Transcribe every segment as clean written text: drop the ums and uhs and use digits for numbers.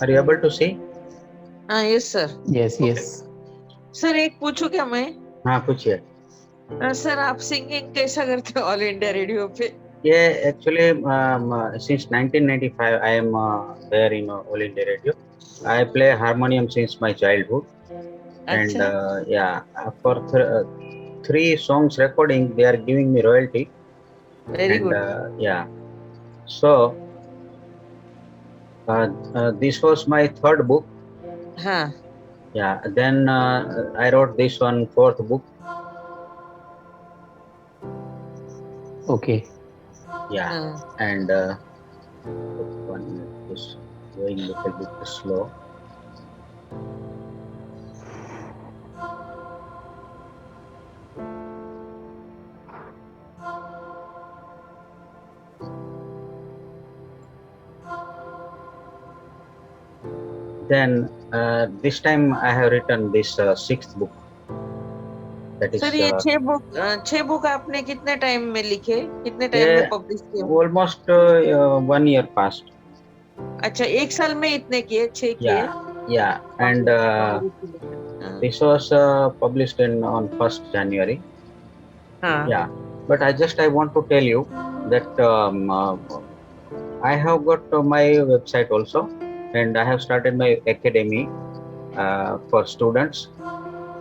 Are you able to see? हाँ yes sir. Yes, Okay. yes. Sir एक पूछूं क्या मैं? हाँ पूछिए. सर आप सिंगिंग कैसा करते हो ऑल इंडिया रेडियो पे? Yeah, actually, since 1995, I am there in All India Radio. I play harmonium since my childhood, and अच्छा for three songs recording, they are giving me royalty, very and good. so this was my third book. हाँ Yeah, then I wrote this one fourth book. Okay. Yeah, हाँ and just 1 minute, just going a little bit slow. Then this time I have written this sixth book. That is sir ये 6 book आपने कितने time में लिखे, कितने time में yeah, publish किए? almost 1 year passed. अच्छा 1 साल में इतने किए, 6 किए? Yeah, and हाँ this was published on 1st January. हाँ Yeah, but I want to tell you that I have got my website also, and I have started my academy for students,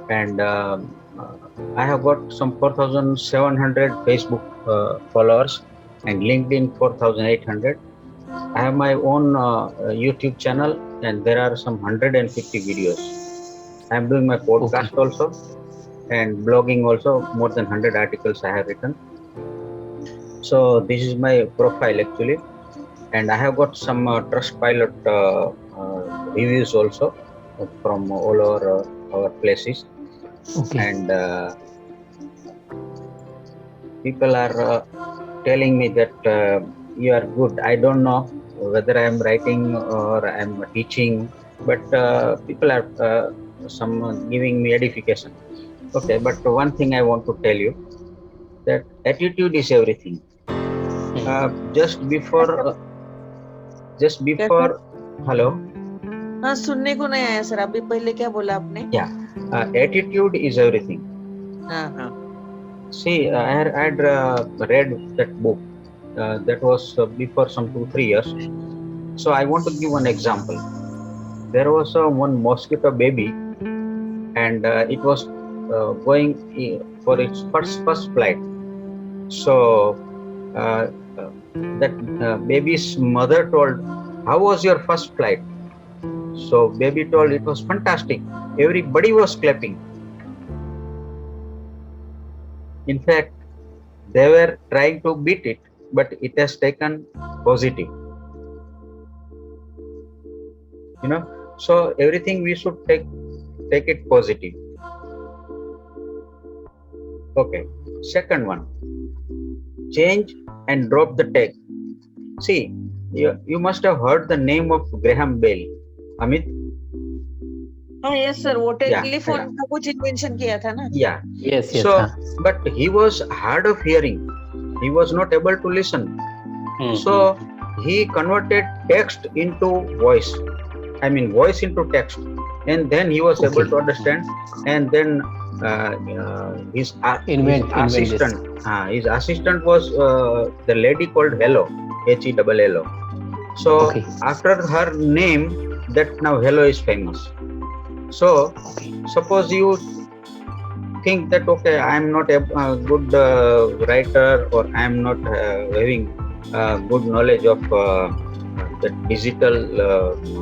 and I have got some 4,700 Facebook followers, and LinkedIn 4,800. I have my own YouTube channel, and there are some 150 videos. I am doing my podcast also, and blogging also. More than 100 articles I have written. So this is my profile actually, and I have got some Trustpilot reviews also from all over our places, Okay. and people are telling me that you are good. I don't know whether I am writing or I am teaching, but people are giving me edification. Okay, but one thing I want to tell you, that attitude is everything. Just before, कैसे? hello. हाँ सुनने को नहीं आया sir, अभी पहले क्या बोला आपने? Yeah, attitude is everything. हाँ हाँ See, I had read that book. That was before some 2-3 years. So I want to give one example. There was one mosquito baby, and it was going for its first flight. So uh, uh, that baby's mother told, "How was your first flight?" So baby told, "It was fantastic. Everybody was clapping." In fact, they were trying to beat it, but it has taken positive. So everything we should take it positive. Okay. Second one, change and drop the tag. See, you must have heard the name of Graham Bell, Amit. हाँ yes sir, वो Yeah, telephone का कुछ invention किया था ना? Yeah. Yes, yes. So, but he was hard of hearing. He was not able to listen. So he converted text into voice. I mean, voice into text, and then he was able to understand. And then his assistant was the lady called Hello, Hello. So after her name, that now Hello is famous. So suppose you think that okay, I am not a good writer, or I am not having good knowledge of the digital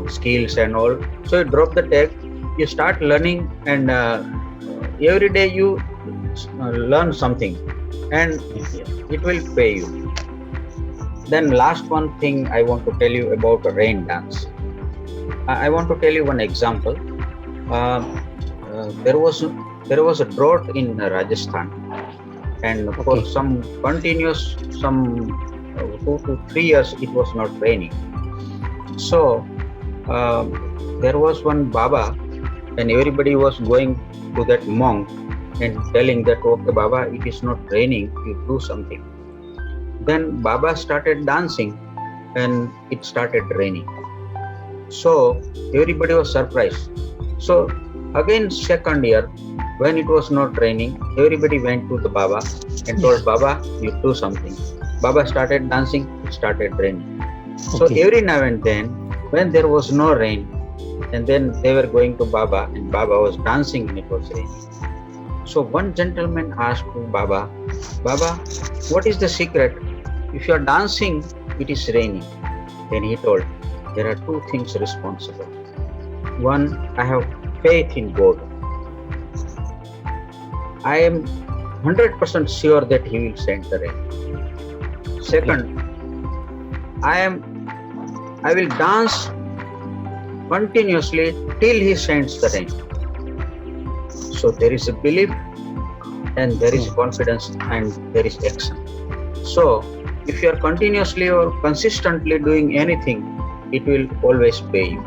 skills and all. So you drop the tag, you start learning, and every day you learn something, and it will pay you. Then last one thing I want to tell you about rain dance. I want to tell you one example. There was a drought in Rajasthan, and for some continuous 2 to 3 years it was not raining. So there was one Baba, and everybody was going to that monk and telling that okay Baba, it is not raining, you do something. Then Baba started dancing, and it started raining. So everybody was surprised. So again, second year, when it was not raining, everybody went to the Baba and told Baba, you do something. Baba started dancing, it started raining. So every now and then, when there was no rain, and then they were going to Baba and Baba was dancing and it was raining. So one gentleman asked Baba, Baba, what is the secret? If you are dancing, it is raining. Then he told, there are two things responsible. One, I have faith in God. I am 100% sure that He will send the rain. Second, I will dance continuously till He sends the rain. So there is a belief and there is confidence and there is action. So if you are continuously or consistently doing anything, it will always pay you.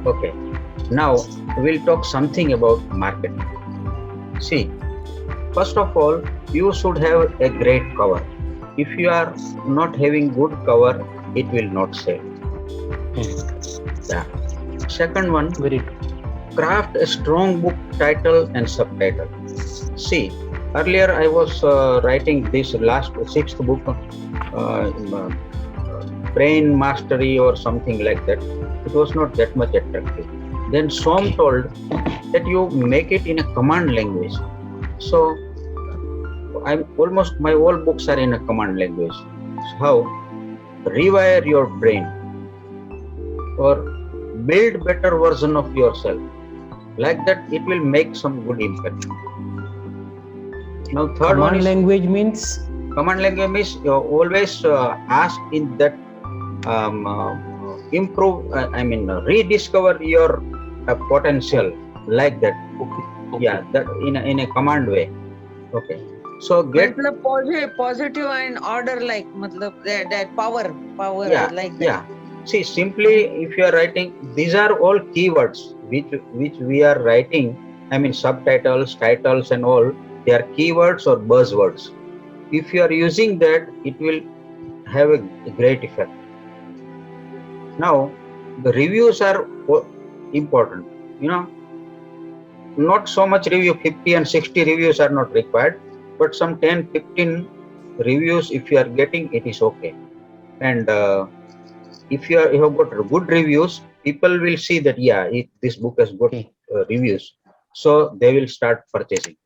Okay, now we'll talk something about marketing. See, first of all, you should have a great cover. If you are not having good cover, it will not sell. Yeah. Second one, craft a strong book title and subtitle. See, earlier I was writing this last sixth book, Brain Mastery or something like that. It was not that much attractive. Then Som told that you make it in a command language. So my all books are in a command language. So how? Rewire your brain or build better version of yourself. Like that, it will make some good impact. Now, third one is language means? Command language means you always ask in that rediscover your potential, like that. Okay. Yeah, that in a command way. Okay. So get positive and order, like that power like that. Yeah. See, simply if you are writing, these are all keywords which we are writing. Subtitles, titles, and all. They are keywords or buzzwords. If you are using that, it will have a great effect. Now, the reviews are important. Not so much review, 50 and 60 reviews are not required, but some 10, 15 reviews, if you are getting, it is okay. And if you have got good reviews, people will see that, this book has got reviews. So they will start purchasing.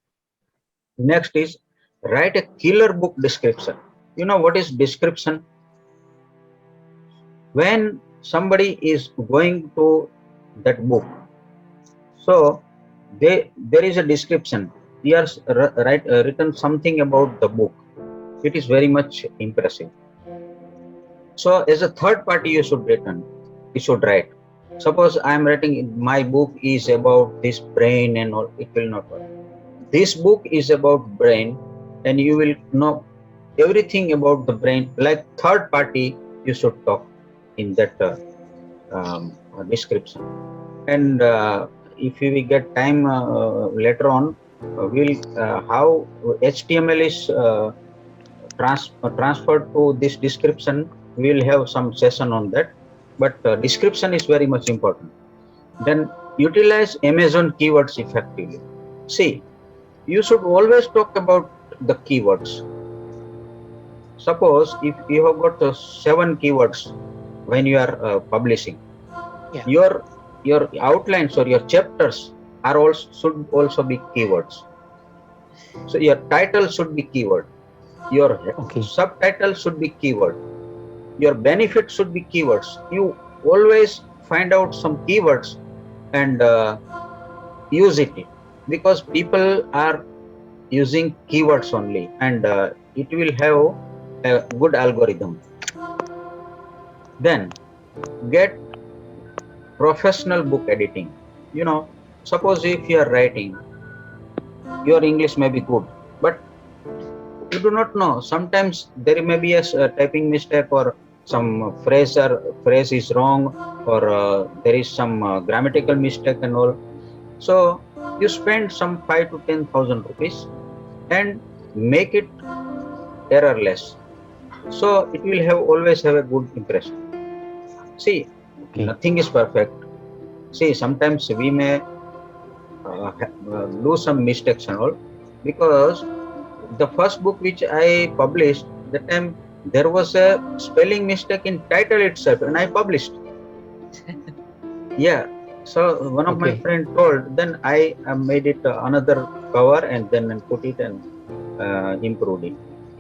Next is write a killer book description. You know what is description? When somebody is going to that book, so there is a description. He has written something about the book. It is very much impressive. So as a third party, you should write. Suppose I am writing, my book is about this brain and all, it will not work. This book is about brain and you will know everything about the brain. Like third party, you should talk in that description. And if we get time later on, how HTML is transferred to this description, we will have some session on that. But description is very much important. Then utilize Amazon keywords effectively. See, you should always talk about the keywords. Suppose if you have got 7 keywords when you are publishing, your outlines or your chapters should also be keywords. So your title should be keyword. Your subtitle should be keyword. Your benefit should be keywords. You always find out some keywords and use it, because people are using keywords only, and it will have a good algorithm. Then get professional book editing. Suppose if you are writing, your English may be good, but you do not know. Sometimes there may be a typing mistake, or some phrase is wrong, or there is some grammatical mistake and all. So you spend some 5,000 to 10,000 rupees and make it errorless. So it will always have a good impression. See, nothing is perfect. See, sometimes we may do some mistakes and all, because the first book which I published, that time there was a spelling mistake in title itself, and I published. Yeah. So one of my friend told, then I made it another cover and then put it and improved it.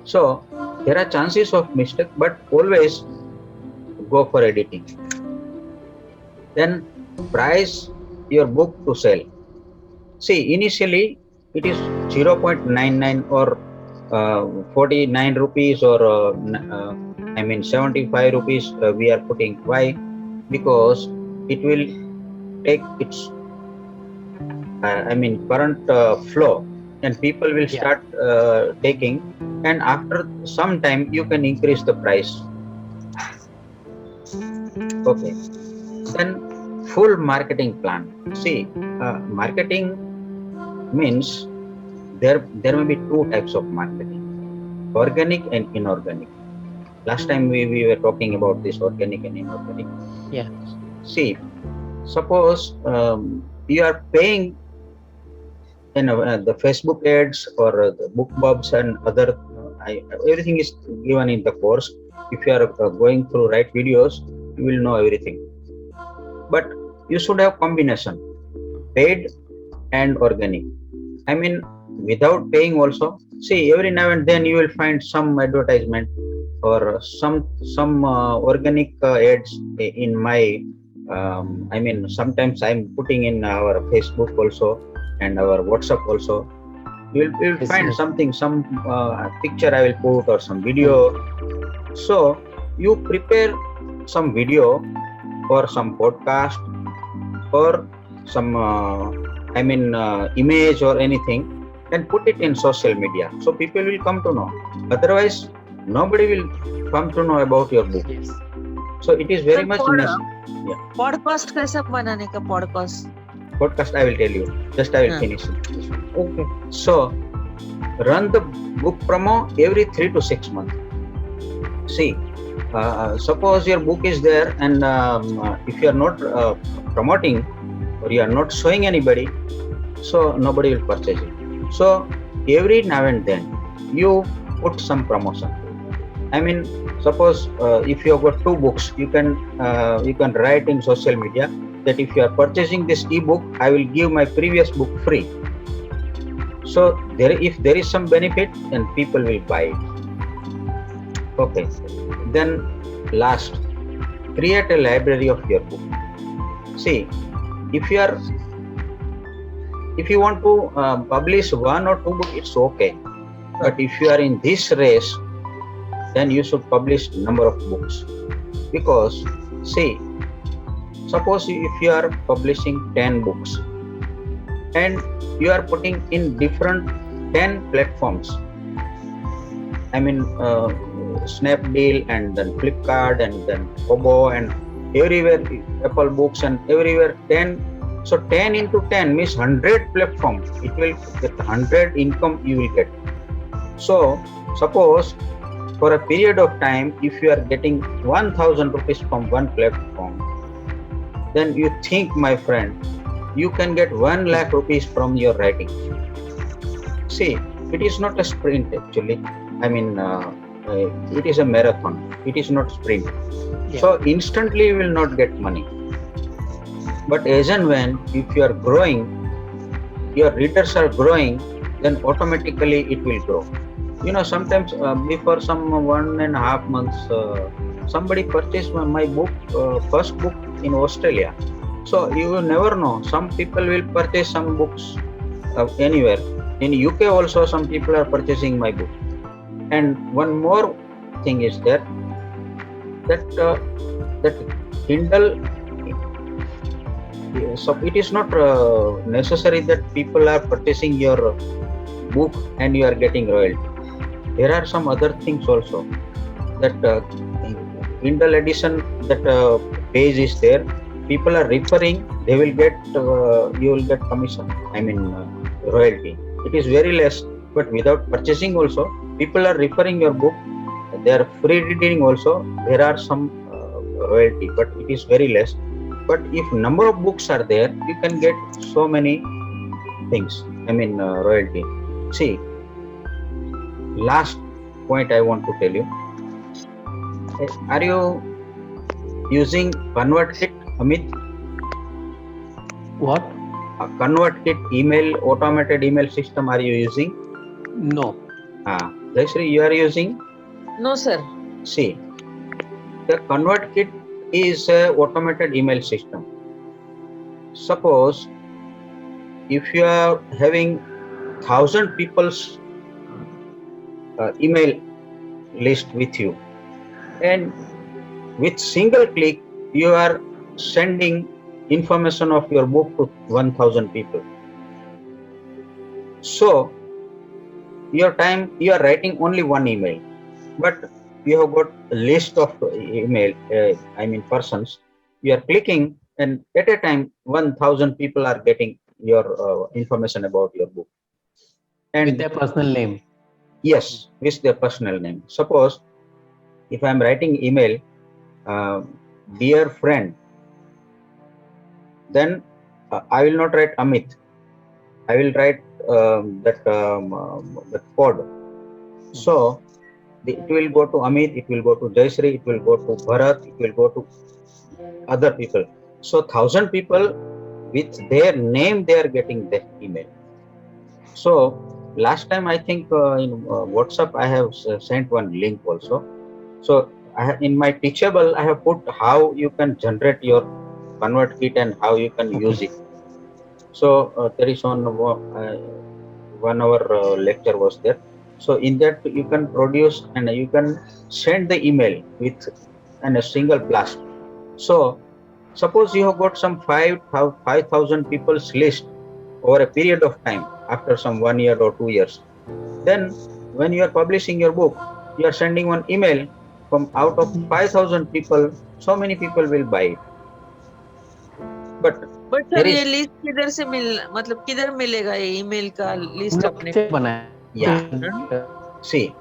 So there are chances of mistake, but always go for editing. Then price your book to sell. See, initially it is 0.99 or 49 rupees or 75 rupees we are putting. Why? Because it will take its current flow, and people will start taking, and after some time you can increase the price. Okay. Then full marketing plan. See, marketing means there may be two types of marketing: organic and inorganic. Last time we were talking about this organic and inorganic. Yeah. See, suppose you are paying the Facebook ads or the BookBubs and other, everything is given in the course. If you are going through right videos, you will know everything. But you should have combination, paid and organic. Without paying also. See, every now and then you will find some advertisement or some organic ads in my. Sometimes I'm putting in our Facebook also and our WhatsApp also. You will find something, some picture I will put or some video. So you prepare some video or some podcast or some image or anything, and put it in social media, so people will come to know. Otherwise nobody will come to know about your book. Yes. So it is very much necessary. Podcast कैसा बनाने का? Podcast I will tell you, just I will finish it. Okay. So run the book promo every 3 to 6 months. See, suppose your book is there, and if you are not promoting or you are not showing anybody, so nobody will purchase it. So every now and then you put some promotion. Suppose if you have got 2 books, you can write in social media that if you are purchasing this ebook, I will give my previous book free. So if there is some benefit, then people will buy it. Okay. Then last, create a library of your book. See, if you want to publish 1 or 2 books, it's okay. But if you are in this race, then you should publish number of books. Because see, suppose if you are publishing 10 books and you are putting in different 10 platforms, Snapdeal and then Flipkart and then Kobo and everywhere, Apple Books and everywhere 10. So 10 into 10 means 100 platforms. It will get 100 income you will get. So suppose for a period of time, if you are getting 1,000 rupees from one platform, then you think, my friend, you can get 1 lakh rupees from your writing. See, it is not a sprint actually. It is a marathon. It is not sprint. Yeah. So instantly you will not get money. But as and when, if you are growing, your readers are growing, then automatically it will grow. Sometimes before some 1.5 months, somebody purchased my book, first book in Australia. So you will never know. Some people will purchase some books anywhere. In UK also, some people are purchasing my book. And one more thing is that Kindle. So it is not necessary that people are purchasing your book and you are getting royalty. There are some other things also. That Kindle edition, that page is there. People are referring. They will get. You will get commission. Royalty. It is very less, but without purchasing also, people are referring your book. they are free reading also. There are some royalty, but it is very less. But if number of books are there, you can get so many things. Royalty. See, last point I want to tell you. Are you using ConvertKit, Amit? What? ConvertKit email, automated email system, are you using? No. Jayashree, you are using? No, sir. See, the ConvertKit is a automated email system. Suppose if you are having 1,000 people's email list with you, and with single click you are sending information of your book to 1,000 people. So your time, you are writing only one email, but you have got a list of email, persons. You are clicking, and at a time 1,000 people are getting your information about your book. And with their personal name. Yes, with their personal name. Suppose if I am writing email, dear friend, then I will not write Amit. I will write that code. So it will go to Amit, it will go to Jayashree, it will go to Bharat, it will go to other people. So 1,000 people with their name, they are getting that email. So last time I think in WhatsApp I have sent one link also. So in my Teachable I have put how you can generate your ConvertKit and how you can use it. So there is on 1 hour lecture was there. So in that you can produce and you can send the email with a single blast. So suppose you have got some 5,000 people's list over a period of time after some 1 year or 2 years. Then when you are publishing your book, you are sending one email from out of 5,000 people, so many people will buy it. But sir ये list किधर से किधर मिलेगा ये email का list अपने? Yeah. See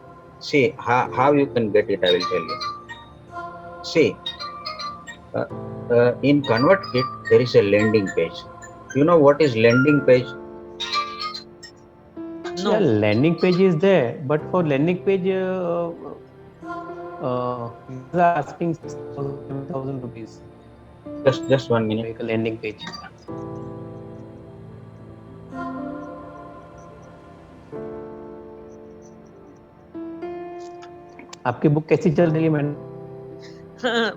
how you can get it, I will tell you. See, in ConvertKit there is a landing page. You know what is landing page? No. Yeah, landing page is there, but for landing page, asking 7,000 rupees. Just 1 minute. Make a landing page. आपकी book कैसी चल रही है madam?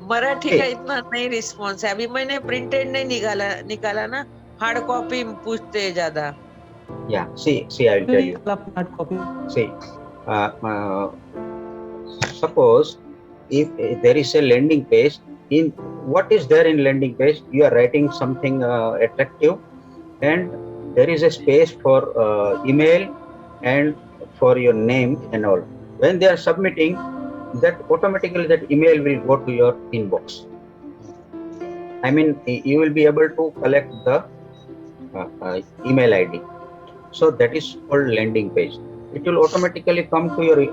Marathi का इतना नहीं response है अभी. मैंने प्रिंटेड नहीं निकाला ना, हार्ड कॉपी पूछते हैं ज्यादा. Yeah, see, I will tell you. Hard copy. See, suppose if there is a landing page, in what is there in landing page? You are writing something attractive, and there is a space for email and for your name and all. When they are submitting, that automatically that email will go to your inbox. You will be able to collect the email ID. So that is called landing page. It will automatically come to your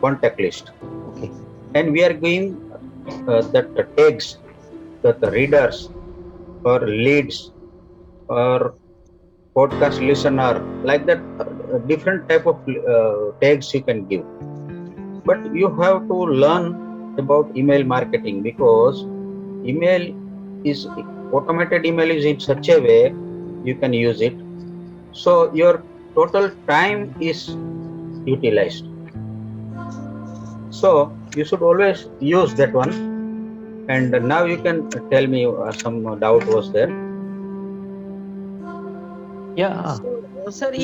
contact list. Okay. And we are giving that the tags, that the readers or leads or podcast listener, like that different type of tags you can give. But you have to learn about email marketing, because automated email is in such a way you can use it. So your total time is utilized. So you should always use that one. And now you can tell me some doubt was there. Yeah. Sir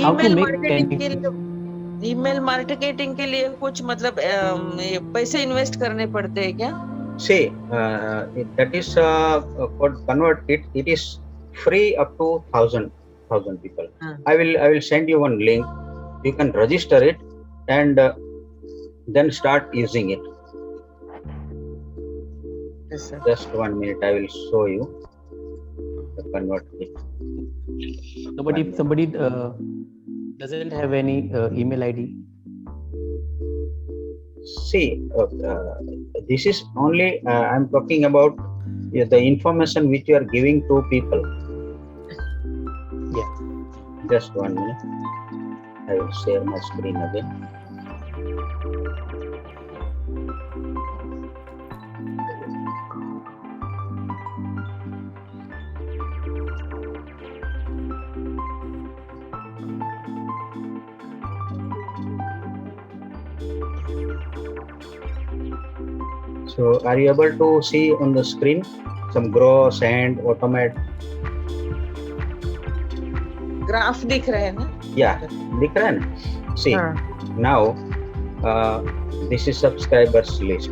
email marketing के लिए कुछ पैसे invest करने पड़ते हैं क्या? See, that is for ConvertKit. It is free up to 1,000 people. I will send you one link. You can register it and then start using it. Yes, sir. Just 1 minute, I will show you the ConvertKit. No, but if somebody doesn't have any email ID, See, this is only I'm talking about the information which you are giving to people. Yeah. Just 1 minute. I will share my screen again. So, are you able to see on the screen some grow, send, automate? Graph दिख रहे हैं ना? Yeah, दिख रहा है ना? See, हाँ. now this is subscribers list.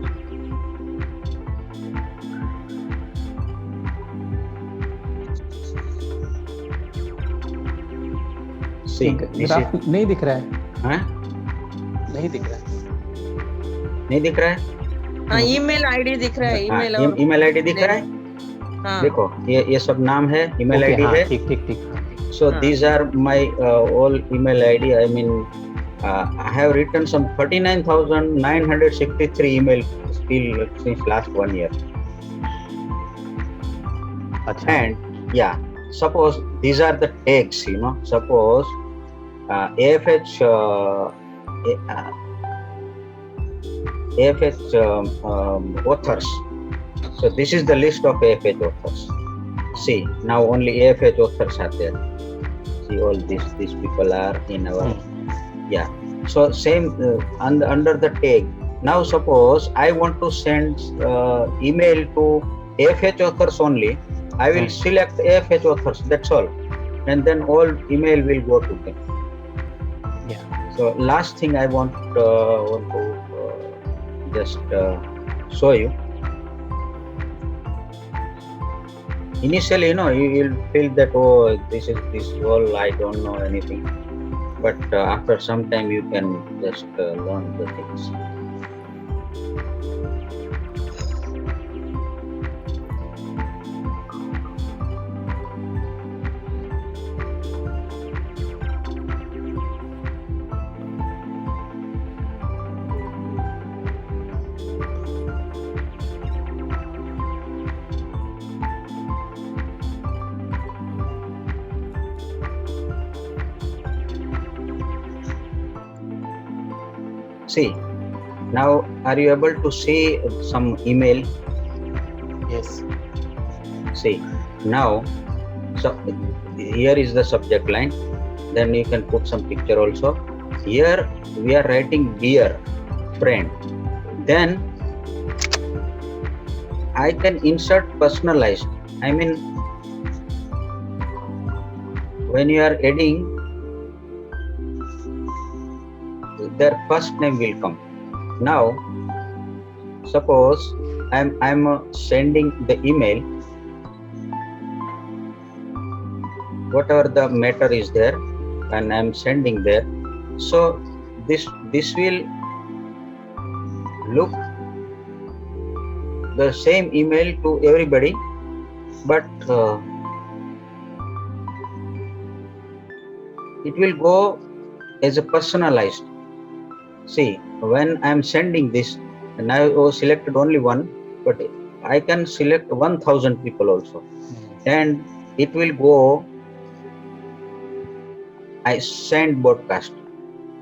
See, this graph is, नहीं दिख रहा है, हाँ? नहीं दिख रहा है. नहीं दिख रहा है? हाँ, ईमेल आईडी दिख रहा है, ईमेल और ईमेल आईडी दिख रहा है? हाँ. देखो, ये सब नाम है, ईमेल आईडी है. ठीक. So these are my all email ID. I mean, I have written some 39,963 email still since last 1 year. अच्छा. And yeah, suppose these are the tags. Suppose AFH authors. So this is the list of AFH authors. See, now only AFH authors are there. See, all these people are in our yeah. So same under the tag. Now suppose I want to send email to AFH authors only. I will select AFH authors. That's all, and then all email will go to them. Yeah. So last thing I want to just show you. Initially, you will feel that, oh, this all, I don't know anything. But after some time, you can just learn the things. See, now are you able to see some email? Yes. See, now, so here is the subject line. Then you can put some picture also. Here we are writing dear friend. Then I can insert personalized. I mean, when you are adding, their first name will come. Now, suppose I'm sending the email, whatever the matter is there, and I'm sending there. So this will look the same email to everybody, but it will go as a personalized. See, when I am sending this, and I selected only one, but I can select 1,000 people also, and it will go. I send broadcast,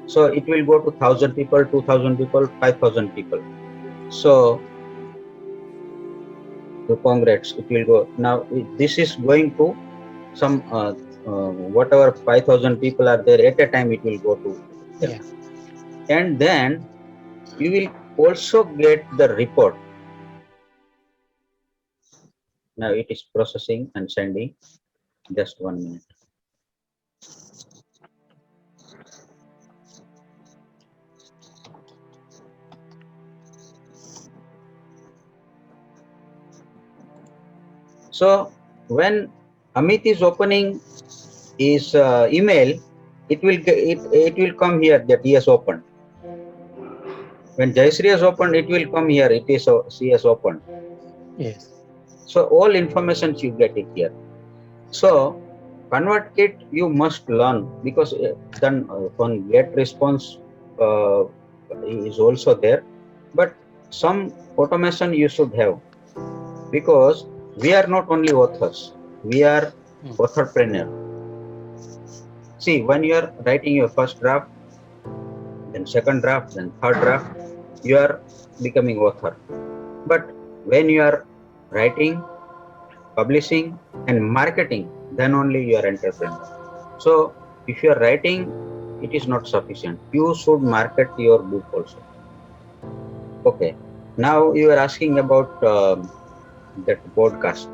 so it will go to 1,000 people, 2,000 people, 5,000 people. So, congrats, it will go. Now this is going to some whatever 5,000 people are there at a time. It will go to them. Yeah. And then you will also get the report. Now it is processing and sending. Just 1 minute. So when Amit is opening his email, it will come here that he has opened. When Jayashree has opened, it will come here. She has opened. Yes. So all information you get it here. So ConvertKit you must learn, because then on get response is also there. but some automation you should have, because we are not only authors, we are authorpreneur. See, when you are writing your first draft, then second draft, then third draft, you are becoming author. But when you are writing, publishing and marketing, then only you are entrepreneur. So if you are writing, it is not sufficient. You should market your book also. Okay. Now you are asking about that podcast.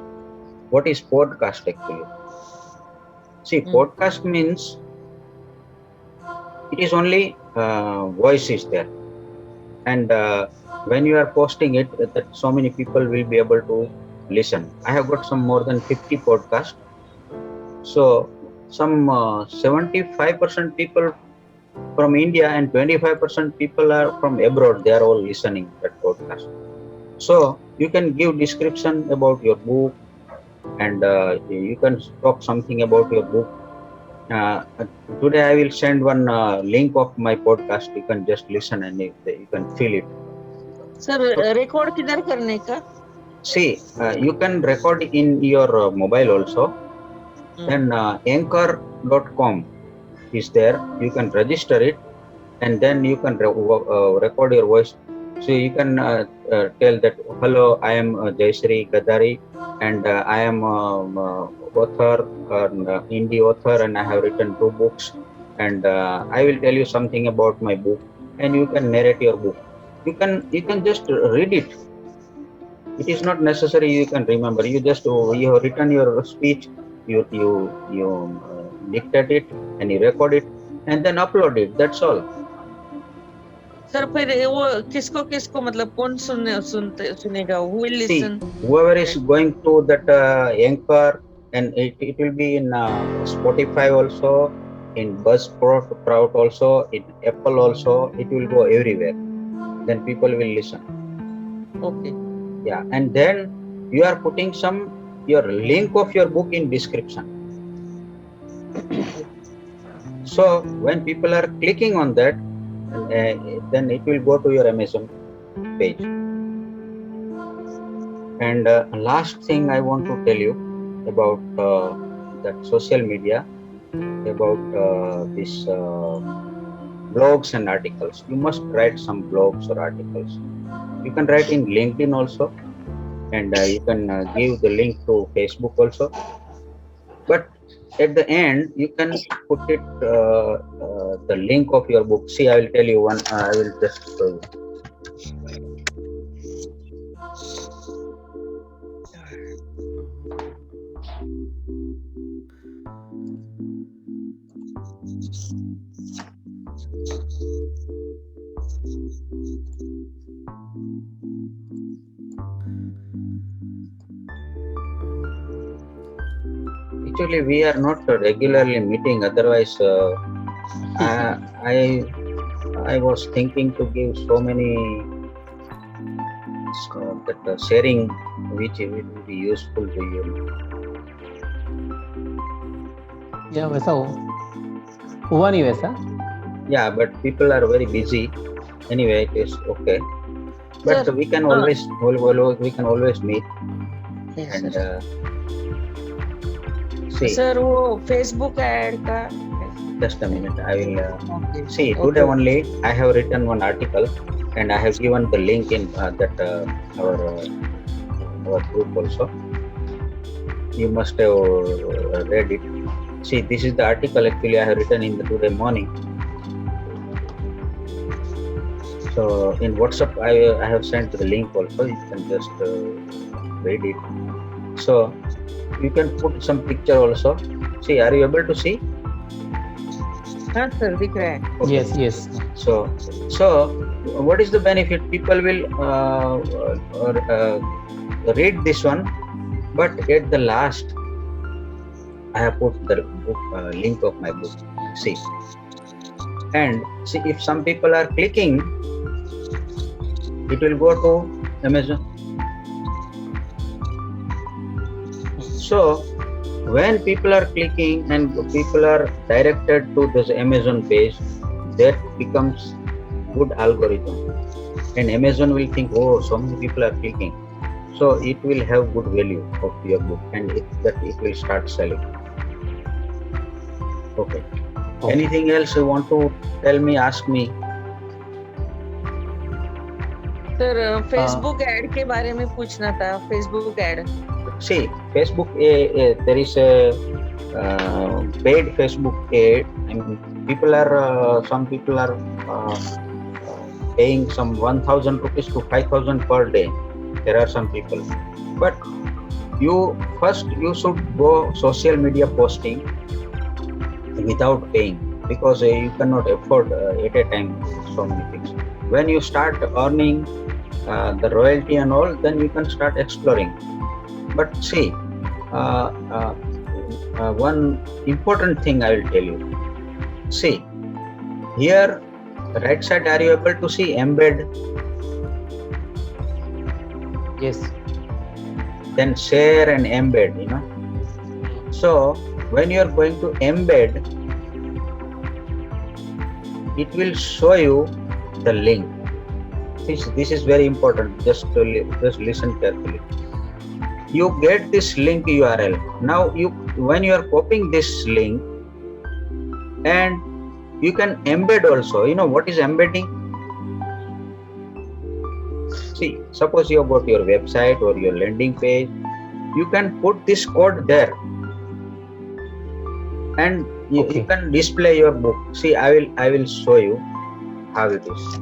What is podcast actually? See, podcast means it is only voice is there, and when you are posting it, that so many people will be able to listen. I have got some more than 50 podcasts. So some 75% people from India and 25% people are from abroad. They are all listening that podcast. So you can give description about your book, and you can talk something about your book. Today I will send one link of my podcast. You can just listen and you can feel it. Sir, record किधर करने का? See, you can record in your mobile also. Then anchor.com is there. You can register it, and then you can record your voice. So you can tell that, hello, I am Jayshree Gadari, and I am author, indie author, and I have written 2 books, and I will tell you something about my book, and you can narrate your book. You can just read it. It is not necessary you can remember. You just you have written your speech, you dictate it and you record it and then upload it. That's all. Sir फिर वो किसको मतलब कौन सुनेगा? Who will listen? See, whoever is going to that Anchor, and it will be in Spotify also, in Buzzsprout also, in Apple also. It will go everywhere. Then people will listen. Okay. Yeah, and then you are putting your link of your book in description. So when people are clicking on that, then it will go to your Amazon page. And last thing I want to tell you about that social media, about this blogs and articles. You must write some blogs or articles. You can write in LinkedIn also, and you can give the link to Facebook also. But at the end, you can put it the link of your book. See, I will tell you one. I will just show you. Actually, we are not regularly meeting. Otherwise, I was thinking to give so many that sharing which will be useful to you. या वैसा हुआ नहीं वैसा. Yeah, but people are very busy. Anyway, it is okay. But Sir, we can always meet. Yes, And sir. see. Sir, वो Facebook ad का. Just a minute. I will Okay. see. Today only I have written one article, and I have given the link in that our group also. You must have read it. See, this is the article actually I have written in the today morning. So in WhatsApp I have sent the link also. You can just read it. So you can put some picture also. See, are you able to see? हाँ sir दिख रहा है. Okay. Yes. So what is the benefit? People will read this one, but at the last I have put the book link of my book. See, and see, if some people are clicking, it will go to Amazon. So when people are clicking and people are directed to this Amazon page, that becomes good algorithm, and Amazon will think, oh, so many people are clicking, so it will have good value of your book, and it will start selling. Okay. Anything else you want to tell me? Ask me. Sir Facebook ad के बारे में पूछना था. Facebook ad. See, Facebook, there is a paid Facebook ad. I mean, some people are paying some 1,000 rupees to 5,000 per day. There are some people, but you should go social media posting without paying, because you cannot afford at a time so many things. When you start earning the royalty and all, then you can start exploring. But see, one important thing I will tell you. See, here, right side, are you able to see embed? Yes. Then share and embed, So, when you are going to embed, it will show you the link. This is very important. Just listen carefully. You get this link URL. Now, when you are copying this link, and you can embed also. You know what is embedding? See, suppose you have got your website or your landing page, you can put this code there, and you can display your book. See, I will show you how it is.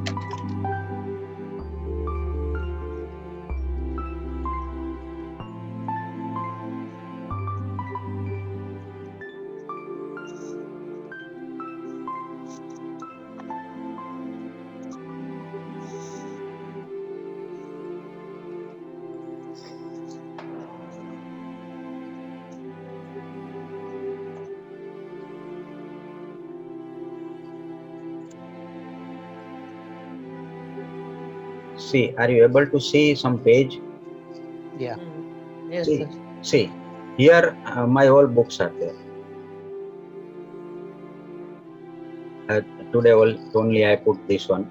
See, are you able to see some page? Yeah. Yes, see, sir. See, here my all books are there. Today only I put this one.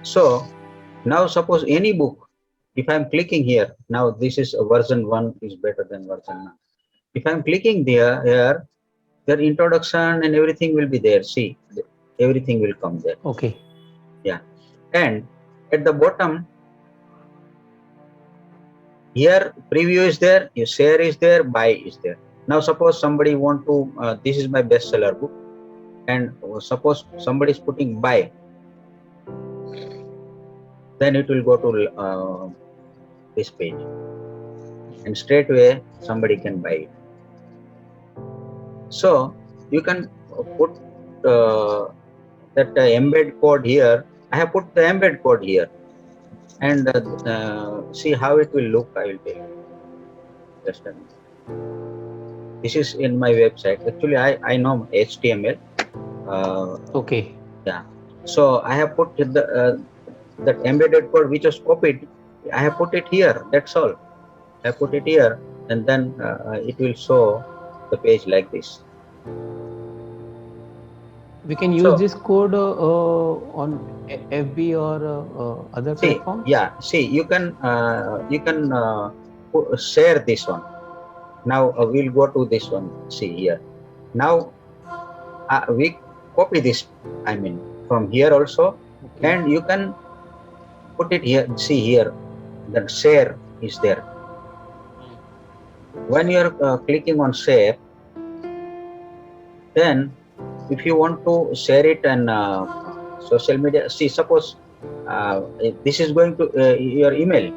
So now suppose any book, if I'm clicking here, now this is version 1 is better than version 9. If I'm clicking here, their introduction and everything will be there. See, everything will come there. Okay. Yeah. And at the bottom, here preview is there, your share is there, buy is there. Now suppose somebody want to, this is my bestseller book, and suppose somebody is putting buy, then it will go to this page, and straight away somebody can buy it. So you can put that embed code here. I have put the embed code here, and see how it will look. I will tell you. Just a minute. This is in my website. Actually, I know HTML. Okay. Yeah. So I have put that embedded code which was copied. I have put it here. That's all. I put it here, and then it will show the page like this. We can use this code on FB or other platforms. Yeah. See, you can share this one. Now we'll go to this one. See here. Now we copy this. I mean from here also, and you can put it here. See here, the share is there. When you are clicking on share, then if you want to share it on social media, see, suppose this is going to your email.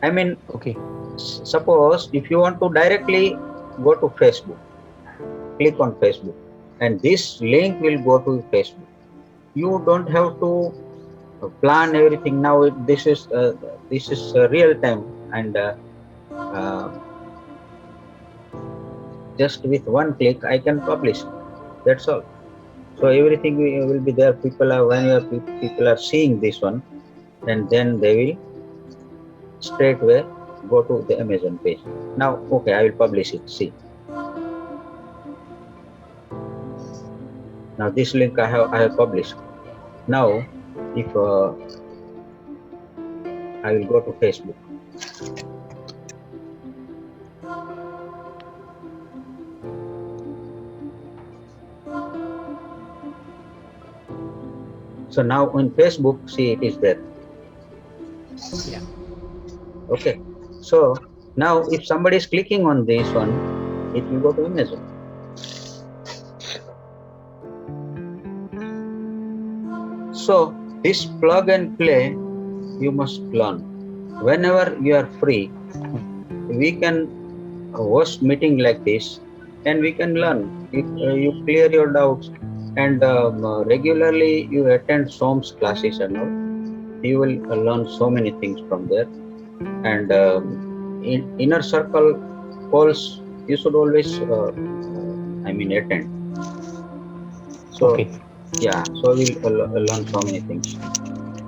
I mean, suppose if you want to directly go to Facebook, click on Facebook, and this link will go to Facebook. You don't have to plan everything. Now this is real time, and just with one click I can publish. That's all. So everything will be there. People are seeing this one, and then they will straight away go to the Amazon page. Now, okay, I will publish it. See. Now this link I have published. Now, if I will go to Facebook. So now on Facebook, see, it is there. Yeah. Okay. So now if somebody is clicking on this one, it will go to Amazon. So this plug and play, you must learn. Whenever you are free, we can host meeting like this, and we can learn. If you clear your doubts, and regularly you attend SOM's classes and all, you will learn so many things from there. And in inner circle calls, you should always, attend. So Okay. yeah, so we'll learn so many things.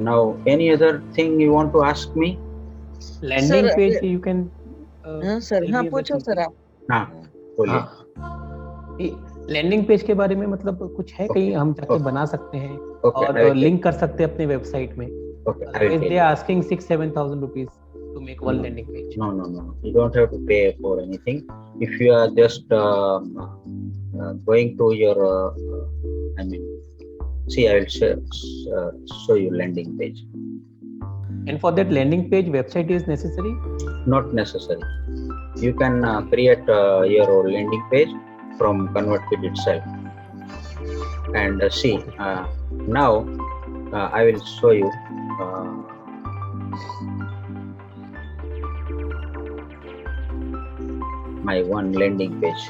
Now, any other thing you want to ask me? Landing page you can sir tell हाँ me अगर पूछो sir something. आप हाँ, बोलिए. Landing page के बारे में मतलब कुछ है कहीं हम जाके Okay. बना सकते हैं Okay, I और will लिंक कर सकते हैं अपने वेबसाइट में. Okay, I will Otherwise tell they you. are asking 6,000-7,000 rupees to make one landing page. No. You don't have to pay for anything. If you are just going to your, see, I will show you landing page. And for that landing page, website is necessary? Not necessary. You can create your own landing page from ConvertKit itself. And see, now I will show you. My one landing page.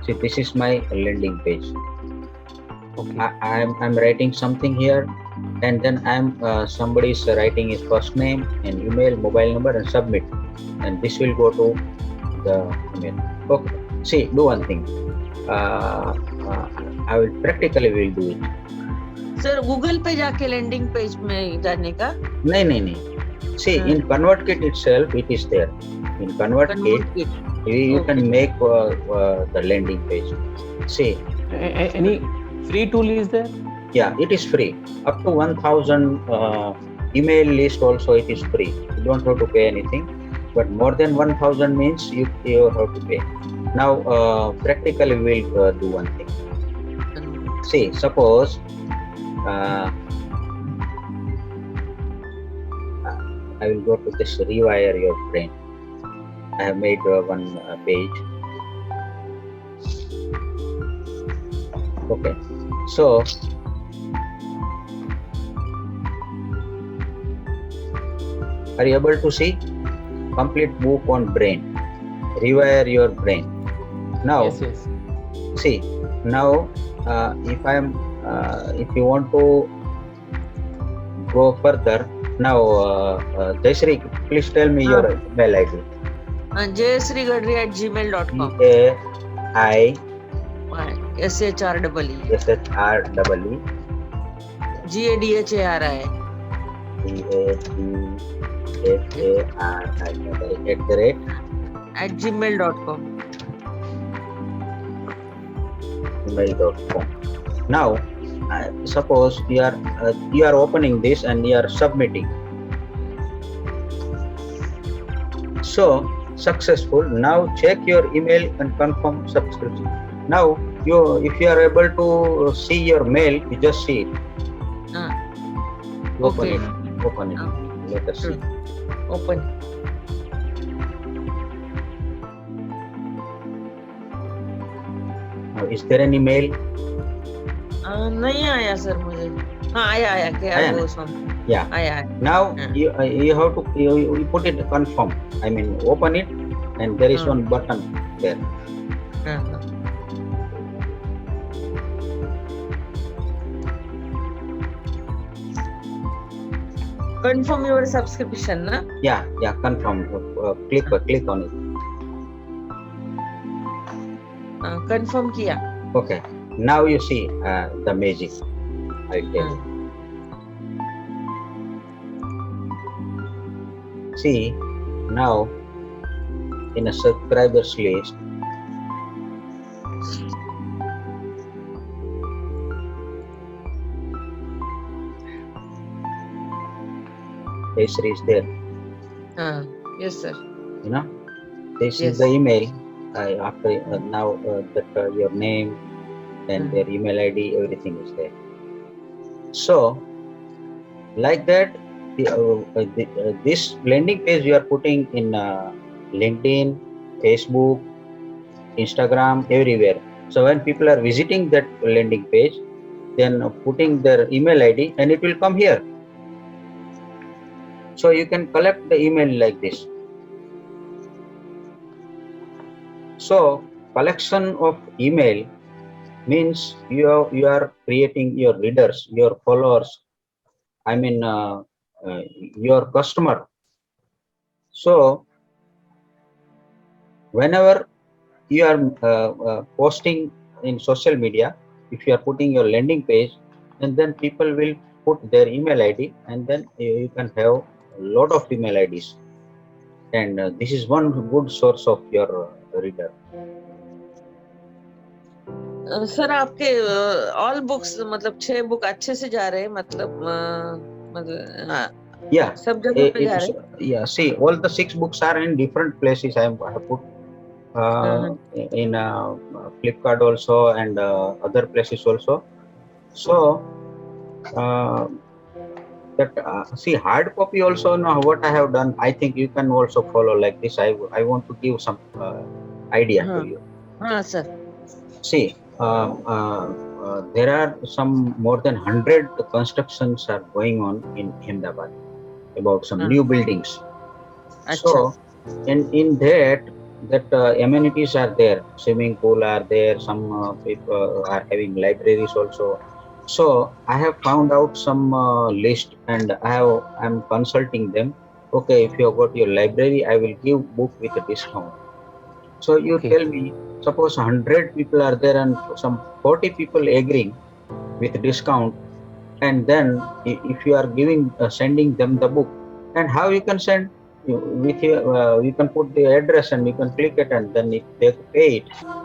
See, this is my landing page. Okay. I'm writing something here, and then somebody is writing his first name and email, mobile number, and submit, and this will go to the email. Okay. See, do one thing. I will practically do it. Sir Google पे जाके landing page में जाने का नहीं. See, in ConvertKit itself, it is there. In ConvertKit, you can make the landing page. See, any free tool is there? Yeah, it is free. Up to 1,000 email list also it is free. You don't have to pay anything. But more than 1,000 means you have to pay. Now, practically we'll do one thing. See, suppose I will go to this rewire your brain. I have made one page. Okay, so are you able to see? Complete book on brain. Rewire your brain. Now, Yes. see, now if you want to go further, now Jayashree, please tell me your mail ID. jayasreegadri@gmail.com. AISHREE SHREE GADHARI @gmail.com. gmail.com. Now, suppose you are opening this and you are submitting. So successful. Now check your email and confirm subscription. Now if you are able to see your mail, you just see it. Open Okay. it. Let us see. Open. Now, is there any mail? नहीं आया sir मुझे. हाँ आया क्या आया वो ना? सुन. Yeah. आया. Now you have to you put it confirm. Open it, and there is one button there. Confirm your subscription, na? Yeah, confirm. Click on it. Confirm किया. Okay. Now you see the magic. I tell you. See, now in a subscribers list, Jayashree is there. Yes, sir. You know, this Yes. is the email. After now that your name and their email ID, everything is there. So like that, this landing page you are putting in LinkedIn, Facebook, Instagram, everywhere. So when people are visiting that landing page, then putting their email ID and it will come here. So you can collect the email like this. So collection of email means you are creating your readers, your followers, I mean your customer. So whenever you are posting in social media, if you are putting your landing page, and then people will put their email ID, and then you can have a lot of email IDs, and this is one good source of your reader. Sir आपके all books मतलब 6 book अच्छे से जा रहे हैं मतलब Yeah, सब जगह पे जा रहे हैं. yeah. See, all the 6 books are in different places. I have put in Flipkart also and other places also. So that see hard copy also. Now what I have done, I think you can also follow like this. I want to give some idea to you. Sir. See, there are some more than 100 constructions are going on in Ahmedabad about some new buildings. So in that amenities are there, swimming pool are there, some people are having libraries also. So I have found out some list, and I'm consulting them. Okay, if you have got your library, I will give book with a discount. So you tell me, suppose 100 people are there and some 40 people agreeing with discount, and then if you are giving sending them the book, and how you can send with you can put the address and you can click it, and then if they pay it,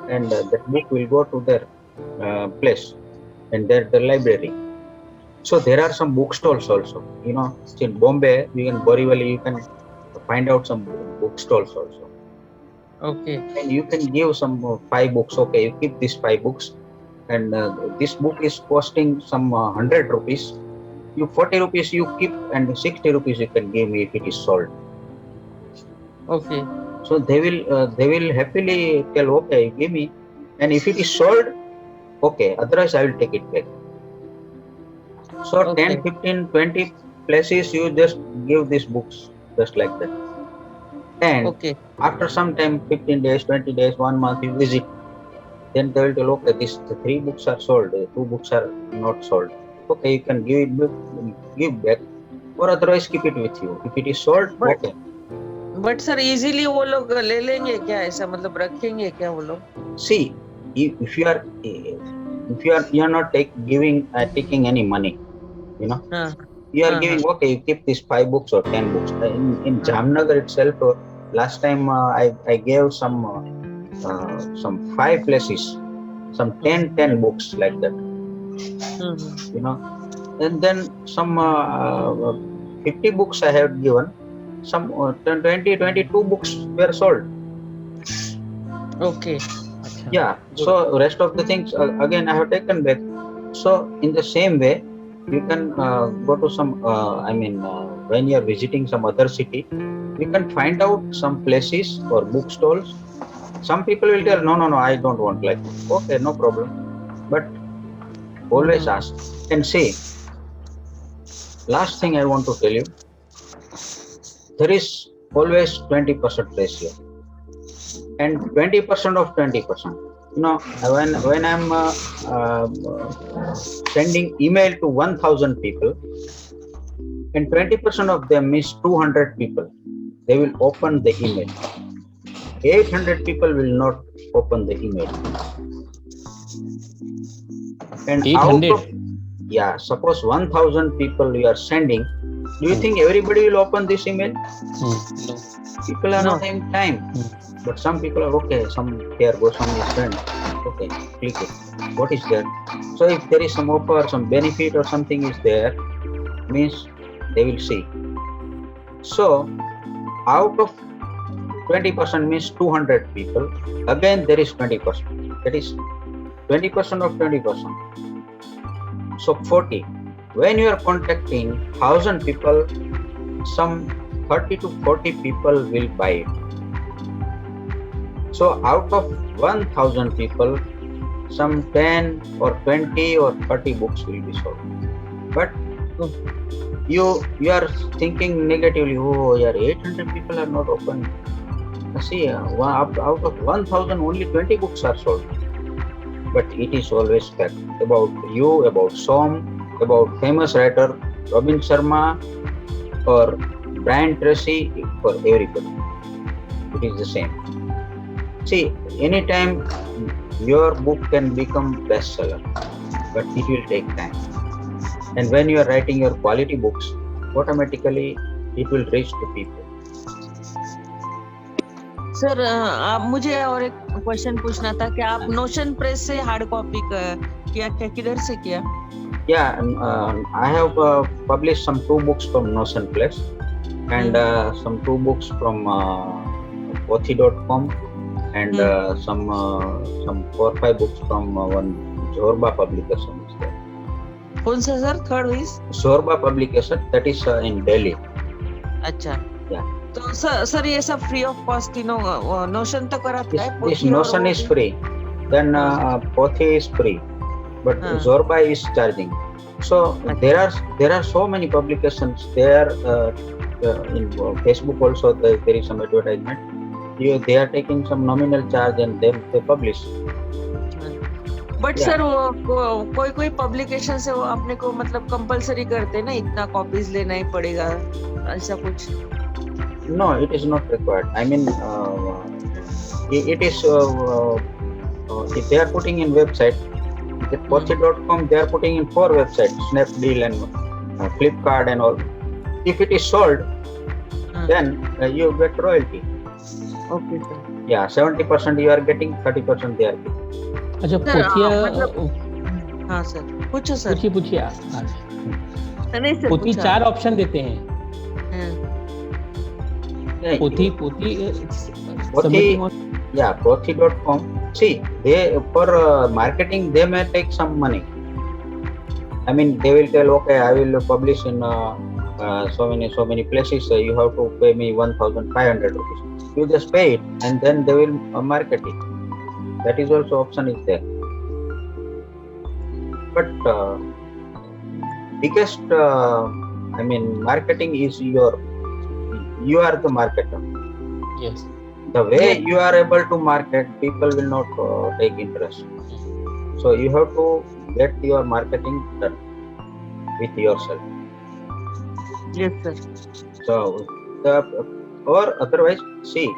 and that book will go to their place and the library. So there are some bookstalls also, you know, in Bombay, in Borivali, you can find out some bookstalls also. Okay. And you can give some 5 books. Okay, you keep these 5 books, and this book is costing some 100 rupees. You 40 rupees you keep, and 60 rupees you can give me if it is sold. Okay. So they will happily tell, okay, give me, and if it is sold, okay, otherwise I will take it back. So okay. 10, 15, 20 places you just give these books just like that. And okay. After some time, 15 days, 20 days, 1 month, you visit, then they will tell, okay, the 3 books are sold, 2 books are not sold. Okay, you can give back, or otherwise keep it with you. If it is sold, okay. But sir, easily वो लोग ले लेंगे क्या, ऐसा मतलब रखेंगे क्या वो लोग? See, if you are not taking any money, you know, you are giving, okay, you keep these 5 books or 10 books. In Jamnagar itself, last time I gave some 5 places, some 10 books like that, you know, and then some 50 books I have given, some 22 books were sold. Okay. Yeah, so rest of the things again I have taken back. So in the same way, you can go to some when you are visiting some other city, you can find out some places or bookstalls. Some people will tell, no, I don't want like that. Okay, no problem, but always ask and say. Last thing I want to tell you, there is always 20% ratio and 20% of 20%. You know, when I'm sending email to 1,000 people, and 20% of them is 200 people, they will open the email. 800 people will not open the email. And 800? Suppose 1,000 people you are sending, do you think everybody will open this email? No. People are not having time. But some people are, okay, here Goswami is sent. Okay, click it. What is there? So if there is some offer, some benefit or something is there, means they will see. So out of 20% means 200 people. Again, there is 20%. That is 20% of 20%. So 40. When you are contacting 1,000 people, some 30 to 40 people will buy it. So out of 1,000 people, some 10 or 20 or 30 books will be sold. But you are thinking negatively, oh yeah, 800 people are not open. See, out of 1,000 only 20 books are sold. But it is always fact about you, about Som, about famous writer Robin Sharma or Brian Tracy, for everybody. It is the same. See, anytime your book can become bestseller, but it will take time. And when you are writing your quality books, automatically it will reach to people. Sir आप मुझे और एक question पूछना था कि आप notion press से hard copy किया क्या, किधर से किया? Yeah, I have published some 2 books from Notion Press and some 2 books from Pothi.com and some 4 or 5 books from one Zorba publication is there. कौन सा sir? Third is Zorba publication, that is in Delhi. अच्छा, Yeah. तो sir ये सब free of cost notion तो कराता है? This Notion is free. Then Pothi is free, but Zorba is charging. So there are so many publications there. In Facebook also there is some advertisement. They are taking some nominal charge and then they publish. But sir कोई publication से वो अपने को मतलब compulsory करते ना, इतना copies लेना ही पड़ेगा, ऐसा कुछ? No, it is not required. I mean, it is if they are putting in website, Pothi.com, they are putting in 4 websites, Snapdeal and Flipkart and all. If it is sold, then you get royalty. Okay, sir. Yeah, 70% you are getting, 30% they are getting. अच्छा, पोथिया हाँ sir, पूछो sir. पूछिए नहीं sir, पोथी 4 option देते हैं। पोथी yeah, Pothi.com. See, they for marketing they may take some money. I mean, they will tell, okay, I will publish in so many places. You have to pay me 1,500 rupees. You just pay it, and then they will market it. That is also option is there. But biggest, I mean, marketing is you are the marketer. Yes. The way you are able to market, people will not take interest. So you have to get your marketing done with yourself. Yes, sir. So or otherwise, see,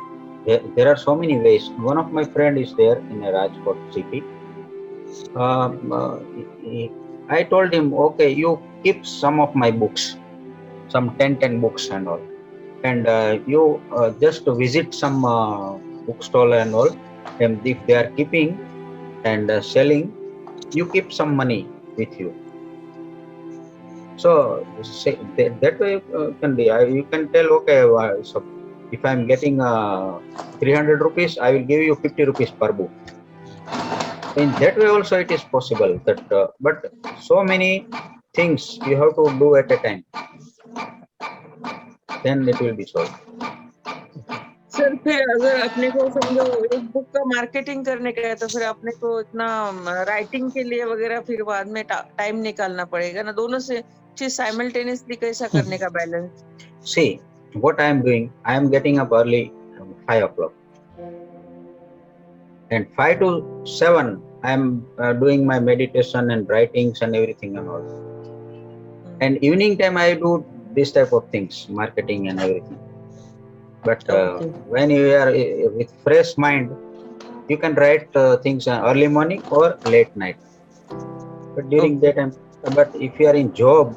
there are so many ways. One of my friend is there in Rajkot city. I told him, okay, you keep some of my books, some 10 books and all, and you just visit some bookstall and all, and if they are keeping and selling, you keep some money with you. So that way can be. You can tell, okay, so if I am getting 300 rupees, I will give you 50 rupees per book. In that way also it is possible. That but so many things you have to do at a time, then it will be solved. Sir फिर अगर अपने को समझो एक book का marketing करने का है, तो फिर अपने को इतना राइटिंग के लिए वगैरह फिर बाद में टाइम निकालना पड़ेगा ना, दोनों से चीज साइमल्टेनियसली कैसा करने का balance? See, what I am doing, I am getting up early 5 o'clock, and 5 to 7 I am doing my meditation and writings and everything and all. And evening time I do this type of things, marketing and everything. But when you are with fresh mind, you can write things early morning or late night. But during that time, but if you are in job,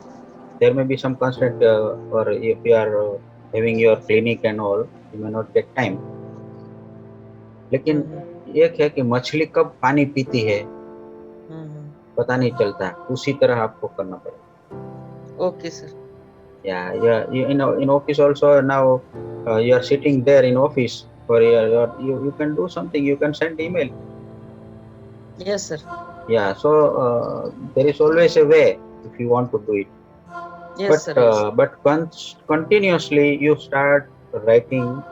there may be some constraint, or if you are having your clinic and all, you may not get time. लेकिन एक है कि मछली कब पानी पीती है पता नहीं चलता है, उसी तरह आपको करना पड़ेगा। Okay sir. Yeah, yeah. You know, in office also now, you are sitting there in office, or you can do something. You can send email. Yes, sir. Yeah. So there is always a way if you want to do it. Yes, sir. Yes. But continuously you start writing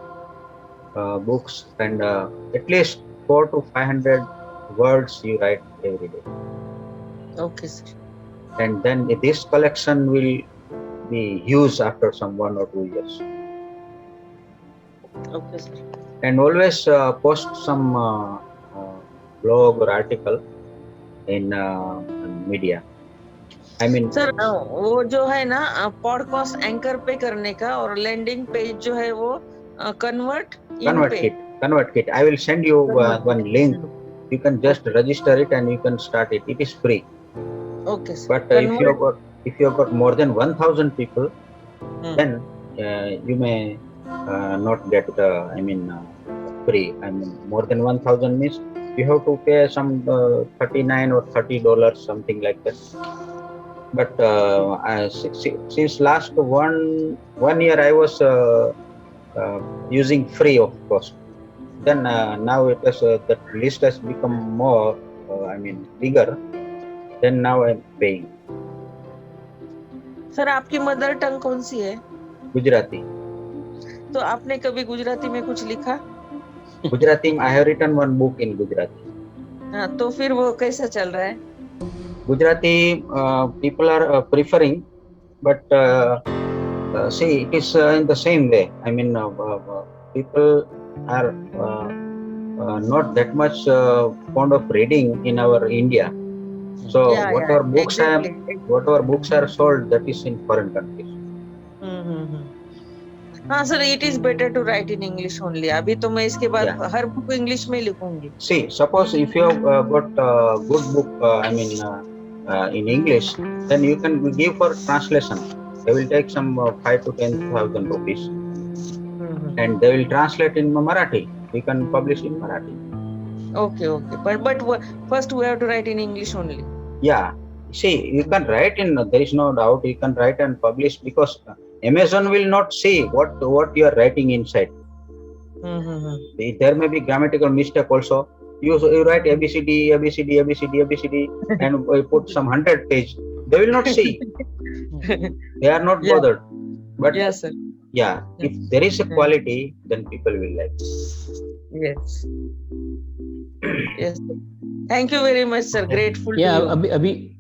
books, and at least 400 to 500 words you write every day, Okay, sir. and then this collection will be used after some 1 or 2 years. Okay, sir. And always post some blog or article in media. I mean, sir वो जो है ना podcast anchor पे करने का और landing page जो है वो कन्वर्ट इन पे convert kit. I will send you one link. You can just Okay. register it and you can start it. It is free. Okay, sir. But if you have got more than 1,000 people, then you may not get free. I mean, more than 1,000 means you have to pay some $39 or $30, something like that. But since last one year I was using free of cost. Then now it has that list has become more bigger. Then now I'm paying. Sir आपकी mother tongue कौन सी है? गुजराती. तो आपने कभी गुजराती में कुछ लिखा? Gujarati I have written one book in Gujarati. हाँ, तो फिर वो कैसा चल रहा है? Gujarati people are preferring, but see, it is in the same way. I mean, people are not that much fond of reading in our India. So whatever books are sold, that is in foreign countries. हाँ sir, it is better to write in English only. अभी तो मैं इसके बाद हर book English में लिखूंगी. See, suppose if you have got good book, in English, then you can give for translation. They will take some 5,000 to 10,000 rupees, and they will translate in Marathi. You can publish in Marathi. Okay. But first we have to write in English only. Yeah. See, you can write in. There is no doubt. You can write and publish, because Amazon will not see what you are writing inside. There may be grammatical mistake also. You write ABCD, and put some 100 page. They will not see. They are not bothered. But yes, sir. Yeah, if there is a quality, then people will like. Yes. Yes. Thank you very much, sir. Grateful. Yeah, अभी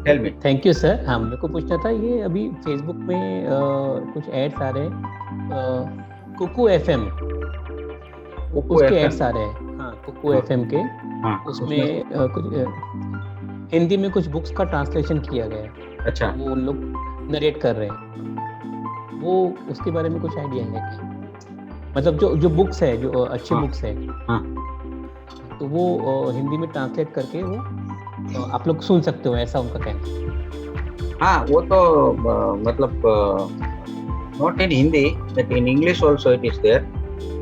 Tell me. Thank you sir. हाँ, मेरे को पूछना था, ये अभी Facebook में कुछ एड्स आ रहे हैं, कुकू एफएम, उसके एड्स आ रहे हैं. हाँ, कुकू एफएम के. उसमें कुछ हिंदी में कुछ बुक्स का ट्रांसलेशन किया गया है. अच्छा. वो उन लोग नरेट कर रहे हैं. वो उसके बारे में कुछ आइडिया है क्या? मतलब जो बुक्स है, जो अच्छी बुक्स है, तो वो हिंदी में ट्रांसलेट करके वो आप लोग सुन सकते हो, ऐसा उनका कहना है. हाँ, वो तो मतलब not in Hindi, that in English also it is there,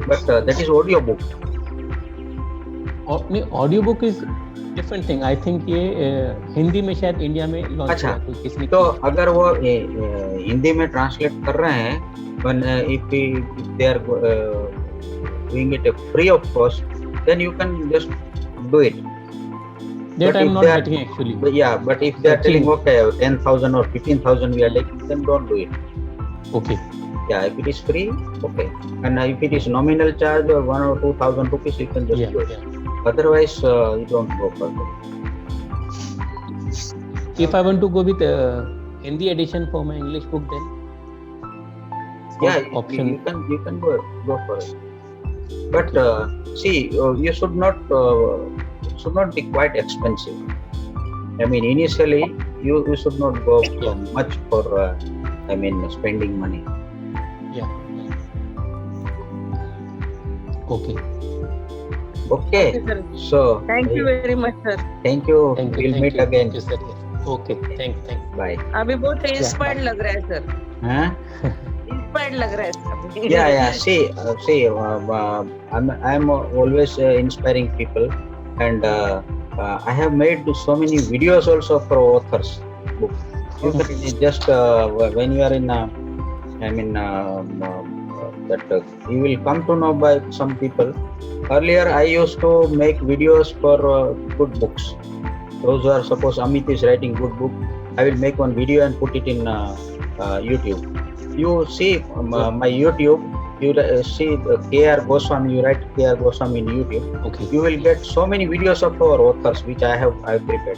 but that is audio book. Audio book is different thing. I think ये हिंदी में शायद इंडिया में लॉन्च हुआ है किसने. तो अगर वो हिंदी में ट्रांसलेट कर रहे हैं, when if they are doing it free of cost, then you can just do it. That I'm not getting actually. But yeah, but if they are telling okay 10,000 or 15,000 we are taking, then don't do it. Okay. Yeah, if it is free, okay. And if it is nominal charge or 1,000 or 2,000 rupees, you can just do it. Otherwise, you don't go further. If I want to go with Hindi edition for my English book, then option you can go for it. But see, you should not be quite expensive. I mean, initially you should not go much for spending money. Yeah. Okay. So thank you very much, sir. Thank you. We'll meet again. Thank you, sir. Okay. Thanks. Bye. अभी बहुत inspired लग रहा है sir. हाँ? Inspired लग रहा है sir. Yeah. See, I'm always inspiring people, and I have made so many videos also for authors book. You can just when you are in you will come to know by some people. Earlier, I used to make videos for good books. Those are, suppose Amit is writing good book, I will make one video and put it in YouTube. You see my YouTube, you see K.R. Goswami, you write K.R. Goswami in YouTube. Okay. You will get so many videos of our authors which I have prepared.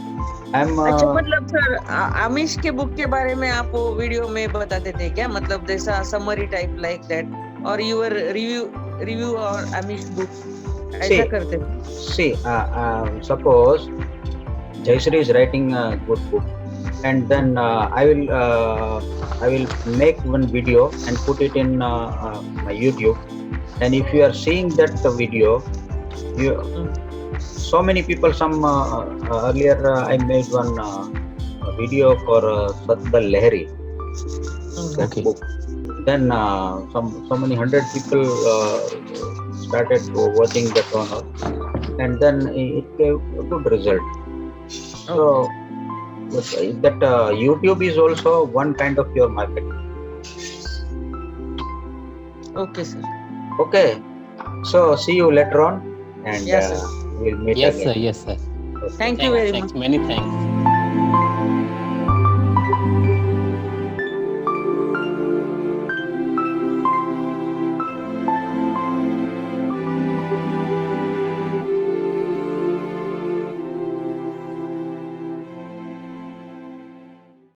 अच्छा, मतलब sir आमिष के book के बारे में आप वो video में बताते थे क्या, मतलब जैसा समरी टाइप लाइक दैट, और यूर रिव्यू और आमिष बुक ऐसा करते थे? See, suppose Jayshree is writing a good book, and then I will make one video and put it in my YouTube. And if you are seeing that video, so many people. Earlier I made one video for Satbal Lahiri, that book. Then so many 100 people started watching that one, and then it gave a good result. So that YouTube is also one kind of your market. Okay, sir. Okay, so see you later on, and Yes, sir. we'll meet Yes, again. sir. Yes, sir. Okay. Thank you very much. Thanks. Many thanks.